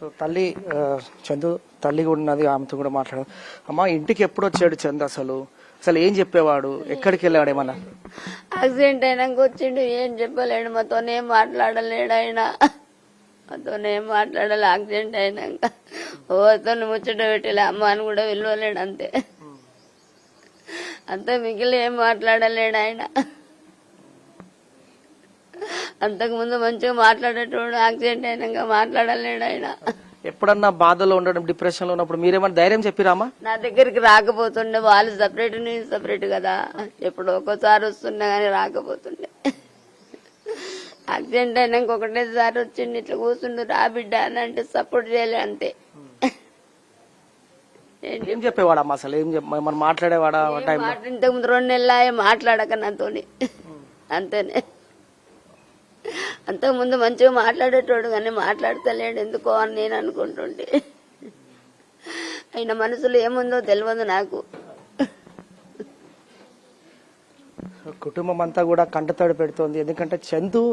So తల్లి చందు తల్లి కూడా ఉన్నది, ఆమెతో కూడా మాట్లాడు. అమ్మ ఇంటికి ఎప్పుడు వచ్చాడు చందు? అసలు అసలు ఏం చెప్పేవాడు? ఎక్కడికి వెళ్ళాడు? ఏమన్నా యాక్సిడెంట్ అయినాక వచ్చిండు, ఏం చెప్పలేడు, మాతోనే మాట్లాడలేడు ఆయన, మాతోనే మాట్లాడాలి. యాక్సిడెంట్ అయినాక ఓతో ముచ్చట పెట్టలే, అమ్మ అని కూడా విలువలేడు, అంతే అంతే, మిగిలి ఏం మాట్లాడలేడు ఆయన. అంతకు ముందు మంచిగా మాట్లాడేటోడు, యాక్సిడెంట్ అయినాక మాట్లాడలేడు ఆయన. ఎప్పుడన్నా బాధలో ఉండడం, డిప్రెషన్ లో ఉన్నప్పుడు మీరేమన్నా ధైర్యం చెప్పిరామా? నా దగ్గరికి రాకపోతుండే, వాళ్ళు సపరేట్ నేను సపరేట్ కదా, ఎప్పుడు ఒక్కోసారి వస్తుండే కానీ రాకపోతుండే. యాక్సిడెంట్ అయినాక ఒకటేసారి వచ్చిండు, ఇట్లా కూర్చుండు, రా బిడ్డ అని అంటే సపోర్ట్ చేయలే, అంతే. ఏం చెప్పేవాడమ్మా అసలు? మనం మాట్లాడేవాడా? ఇంతకు ముందు 2 నెలలు మాట్లాడక నాతోని, అంతేనే. అంతకుముందు మంచిగా మాట్లాడేటోడు కానీ మాట్లాడతలేడు, ఎందుకో అని నేను అనుకుంటుంటే. ఆయన మనసులో ఏముందో తెలియదు నాకు. కుటుంబం అంతా కూడా కంటతడి పెడుతోంది, ఎందుకంటే చందు